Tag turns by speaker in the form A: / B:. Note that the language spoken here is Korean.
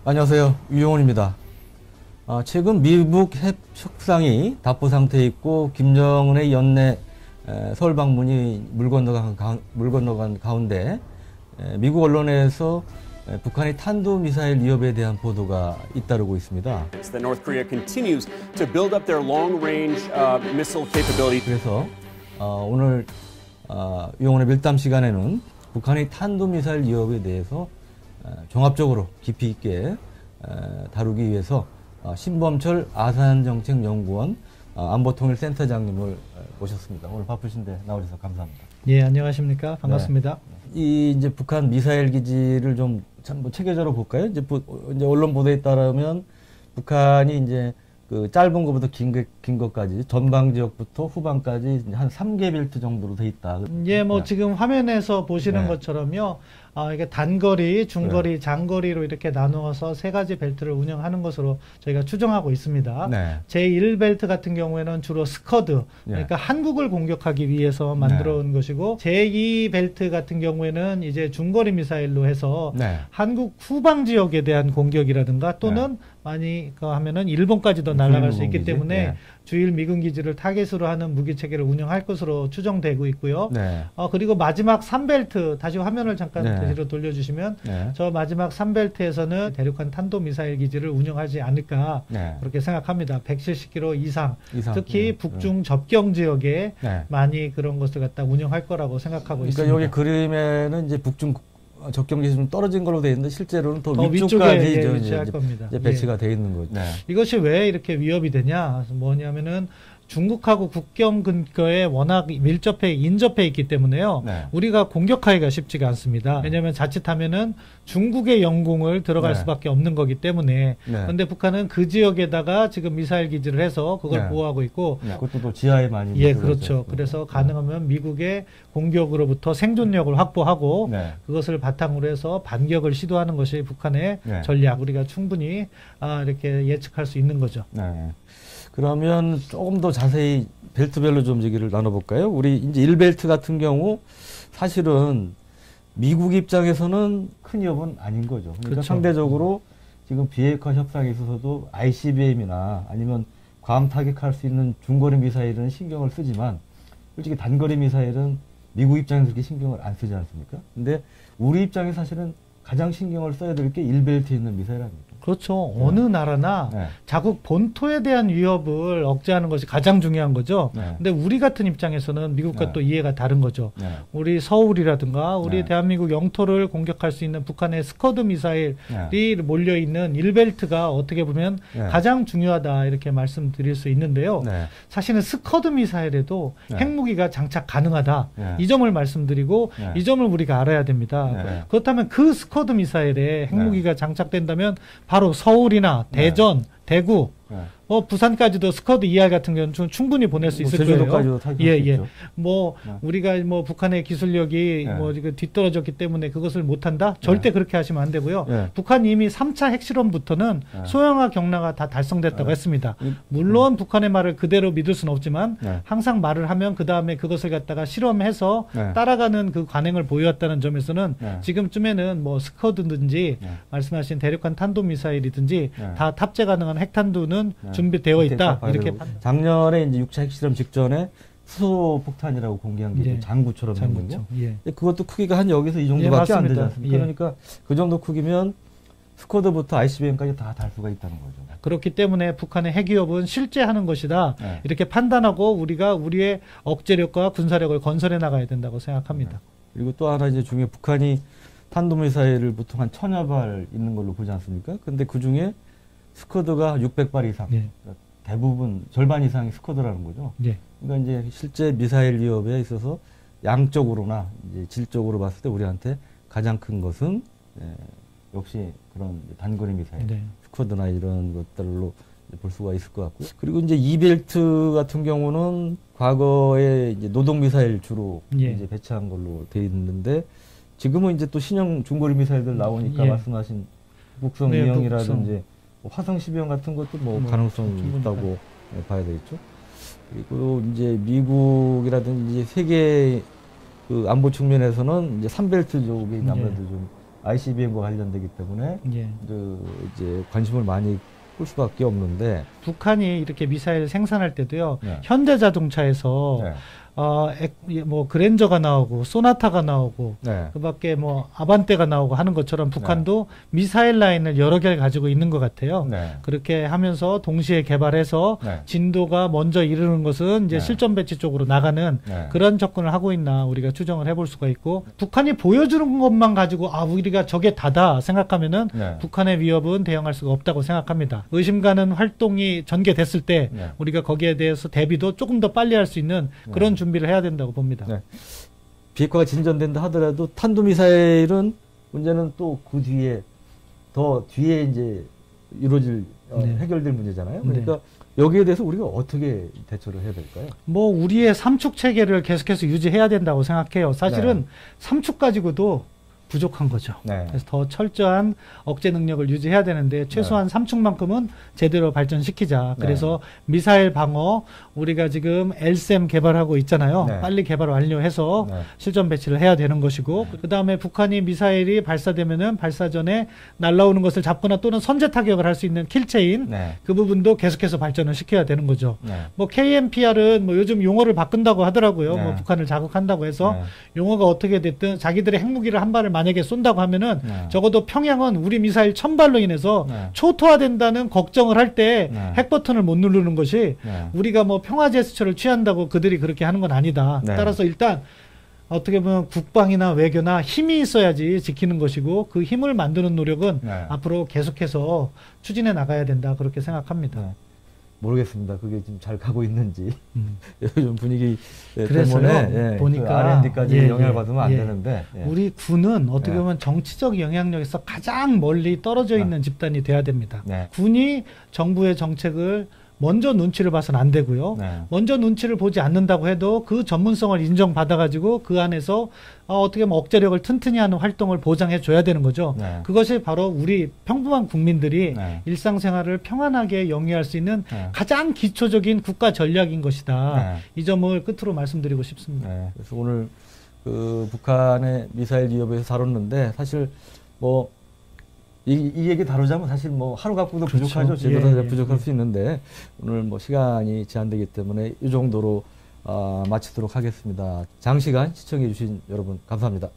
A: 안녕하세요. 유용훈입니다. 최근 미북 협상이 답보 상태에 있고 김정은의 연내 서울 방문이 물 건너간 가운데 미국 언론에서 북한의 탄도미사일 위협에 대한 보도가 잇따르고 있습니다.
B: North Korea continues to build up their long-range missile capability.
A: 그래서 오늘 유용훈의 밀담 시간에는 북한의 탄도미사일 위협에 대해서 종합적으로 깊이 있게 다루기 위해서 신범철 아산정책연구원 안보통일센터장님을 모셨습니다. 오늘 바쁘신데 나오셔서 감사합니다.
C: 예, 안녕하십니까? 반갑습니다.
A: 네. 이 이제 북한 미사일 기지를 좀 체계적으로 볼까요? 이제 언론 보도에 따르면 북한이 이제 그 짧은 것부터 긴 것까지 전방 지역부터 후방까지 한 3개 벨트 정도로 돼 있다.
C: 예, 뭐 지금 화면에서 보시는 것처럼요. 이게 단거리, 중거리, 장거리로 이렇게 나누어서 세 가지 벨트를 운영하는 것으로 저희가 추정하고 있습니다. 네. 제1벨트 같은 경우에는 주로 스커드, 그러니까 한국을 공격하기 위해서 만들어 온 것이고, 제2벨트 같은 경우에는 이제 중거리 미사일로 해서 한국 후방 지역에 대한 공격이라든가 또는 많이 하면은 일본까지도 날아갈 수 있기 때문에 주일 미군 기지를 타겟으로 하는 무기 체계를 운영할 것으로 추정되고 있고요. 그리고 마지막 3벨트, 다시 화면을 잠깐 뒤로 돌려주시면 저 마지막 3벨트에서는 대륙간 탄도미사일 기지를 운영하지 않을까 그렇게 생각합니다. 170km 이상. 특히 북중 접경 지역에 많이 그런 것을 갖다 운영할 거라고 생각하고 있습니다.
A: 그러니까 여기 그림에는 이제 북중 접경기에서 좀 떨어진 걸로 되어 있는데 실제로는 더 위쪽까지 이제 배치가 되어 있는 거죠.
C: 이것이 왜 이렇게 위협이 되냐? 뭐냐면은 중국하고 국경 근처에 워낙 인접해 있기 때문에요. 우리가 공격하기가 쉽지가 않습니다. 왜냐하면 자칫하면은 중국의 영공을 들어갈 수밖에 없는 거기 때문에. 그런데 북한은 그 지역에다가 지금 미사일 기지를 해서 그걸 보호하고 있고.
A: 그것도 또 지하에 많이.
C: 예, 그렇죠. 그래서 가능하면 미국의 공격으로부터 생존력을 확보하고 그것을 바탕으로 해서 반격을 시도하는 것이 북한의 전략. 우리가 충분히 이렇게 예측할 수 있는 거죠.
A: 그러면 조금 더 자세히 벨트별로 좀 얘기를 나눠볼까요? 우리 이제 1벨트 같은 경우 사실은 미국 입장에서는 큰 위협은 아닌 거죠. 그러니까 그렇죠. 상대적으로 지금 비핵화 협상에 있어서도 ICBM이나 아니면 괌 타격할 수 있는 중거리 미사일은 신경을 쓰지만 솔직히 단거리 미사일은 미국 입장에서 그렇게 신경을 안 쓰지 않습니까? 근데 우리 입장에 사실은 가장 신경을 써야 될 게 1벨트에 있는 미사일 아닙니까?
C: 그렇죠. 어느 나라나 자국 본토에 대한 위협을 억제하는 것이 가장 중요한 거죠. 근데 우리 같은 입장에서는 미국과 또 이해가 다른 거죠. 우리 서울이라든가 우리 대한민국 영토를 공격할 수 있는 북한의 스커드 미사일이 몰려있는 1벨트가 어떻게 보면 가장 중요하다 이렇게 말씀드릴 수 있는데요. 사실은 스커드 미사일에도 핵무기가 장착 가능하다. 이 점을 말씀드리고 이 점을 우리가 알아야 됩니다. 그렇다면 그 스커드 미사일에 핵무기가 장착된다면 바로 서울이나 대전, 대구, 부산까지도 스커드 ER 같은 경우는 충분히 보낼 수 있을 거예요. 우리가 북한의 기술력이 뒤떨어졌기 때문에 그것을 못한다? 절대 그렇게 하시면 안 되고요. 북한이 이미 3차 핵실험부터는 소형화 경라가 다 달성됐다고 했습니다. 물론 북한의 말을 그대로 믿을 수는 없지만 항상 말을 하면 그 다음에 그것을 갖다가 실험해서 따라가는 그 관행을 보여왔다는 점에서는 지금쯤에는 스커드든지 말씀하신 대륙간 탄도미사일이든지 다 탑재 가능한 핵탄두는 준비되어 있다. 이렇게
A: 작년에 이제 6차 핵실험 직전에 수소 폭탄이라고 공개한 게 장구처럼 생긴 거. 그것도 크기가 한 여기서 이 정도밖에 안 되지 않습니까? 그러니까 그 정도 크기면 스쿼드부터 ICBM까지 다 달 수가 있다는 거죠.
C: 그렇기 때문에 북한의 핵위협은 실제 하는 것이다. 이렇게 판단하고 우리가 우리의 억제력과 군사력을 건설해 나가야 된다고 생각합니다.
A: 그리고 또 하나 이제 중에 북한이 탄도미사일을 보통 한 1000여 발 있는 걸로 보지 않습니까? 근데 그 중에 스쿼드가 600발 이상, 그러니까 대부분 절반 이상이 스쿼드라는 거죠. 그러니까 이제 실제 미사일 위협에 있어서 양적으로나 이제 질적으로 봤을 때 우리한테 가장 큰 것은 역시 그런 단거리 미사일, 스쿼드나 이런 것들로 볼 수가 있을 것 같고요. 그리고 이제 2벨트 같은 경우는 과거에 이제 노동 미사일 주로 이제 배치한 걸로 돼 있는데 지금은 이제 또 신형 중거리 미사일들 나오니까 말씀하신 북성 이형이라든지 화성 12형 같은 것도 가능성이 있다고 봐야 되겠죠. 그리고 이제 미국이라든지 세계 그 안보 측면에서는 이제 3벨트 쪽이 아무래도 좀 ICBM과 관련되기 때문에
C: 예.
A: 이제 관심을 많이 끌 수밖에 없는데
C: 북한이 이렇게 미사일 생산할 때도요.
A: 네.
C: 현대자동차에서
A: 네.
C: 뭐 그랜저가 나오고 소나타가 나오고
A: 네.
C: 그밖에 뭐 아반떼가 나오고 하는 것처럼 북한도 네. 미사일 라인을 여러 개를 가지고 있는 것 같아요.
A: 네.
C: 그렇게 하면서 동시에 개발해서 네. 진도가 먼저 이르는 것은 이제 네. 실전 배치 쪽으로 나가는 네. 그런 접근을 하고 있나 우리가 추정을 해볼 수가 있고 북한이 보여주는 것만 가지고 우리가 저게 다다 생각하면은 네. 북한의 위협은 대응할 수가 없다고 생각합니다. 의심 가는 활동이 전개됐을 때 네. 우리가 거기에 대해서 대비도 조금 더 빨리 할 수 있는 그런 준비를 해야 된다고 봅니다. 네.
A: 비핵화가 진전된다 하더라도 탄도미사일은 문제는 또 그 뒤에 더 뒤에 이제 이루어질 네. 해결될 문제잖아요. 그러니까 네. 여기에 대해서 우리가 어떻게 대처를 해야 될까요?
C: 뭐 우리의 삼축 체계를 계속해서 유지해야 된다고 생각해요. 사실은 네. 삼축 가지고도 부족한 거죠. 네. 그래서 더 철저한 억제 능력을 유지해야 되는데 최소한 네. 3축만큼은 제대로 발전시키자. 그래서 네. 미사일 방어 우리가 지금 LSAM 개발하고 있잖아요. 네. 빨리 개발 완료해서 네. 실전 배치를 해야 되는 것이고 네. 그다음에 북한이 미사일이 발사되면은 발사 전에 날아오는 것을 잡거나 또는 선제 타격을 할 수 있는 킬체인 네. 그 부분도 계속해서 발전을 시켜야 되는 거죠. 네. 뭐 KMPR은 뭐 요즘 용어를 바꾼다고 하더라고요. 네. 뭐 북한을 자극한다고 해서 네. 용어가 어떻게 됐든 자기들의 핵무기를 한 발을 만약에 쏜다고 하면은 네. 적어도 평양은 우리 미사일 1000발로 인해서 네. 초토화된다는 걱정을 할 때 네. 핵 버튼을 못 누르는 것이 네. 우리가 뭐 평화 제스처를 취한다고 그들이 그렇게 하는 건 아니다. 네. 따라서 일단 어떻게 보면 국방이나 외교나 힘이 있어야지 지키는 것이고 그 힘을 만드는 노력은 네. 앞으로 계속해서 추진해 나가야 된다. 그렇게 생각합니다. 네.
A: 모르겠습니다. 그게 지금 잘 가고 있는지. 요즘 분위기
C: 그래서요,
A: 때문에 보니까 그 R&D까지 영향을 받으면 안 되는데.
C: 우리 군은 어떻게 보면 정치적 영향력에서 가장 멀리 떨어져 있는 집단이 돼야 됩니다. 네. 군이 정부의 정책을 먼저 눈치를 봐서는 안 되고요. 네. 먼저 눈치를 보지 않는다고 해도 그 전문성을 인정받아가지고 그 안에서 어떻게 보면 억제력을 튼튼히 하는 활동을 보장해 줘야 되는 거죠. 네. 그것이 바로 우리 평범한 국민들이 네. 일상생활을 평안하게 영위할 수 있는 네. 가장 기초적인 국가 전략인 것이다. 네. 이 점을 끝으로 말씀드리고 싶습니다.
A: 네. 그래서 오늘 그 북한의 미사일 위협에서 다뤘는데 사실 뭐 이 얘기 다루자면 사실 뭐 하루 갖고도 그렇죠. 부족하죠. 제대로 부족할 수 있는데 오늘 뭐 시간이 제한되기 때문에 이 정도로 마치도록 하겠습니다. 장시간 시청해 주신 여러분 감사합니다.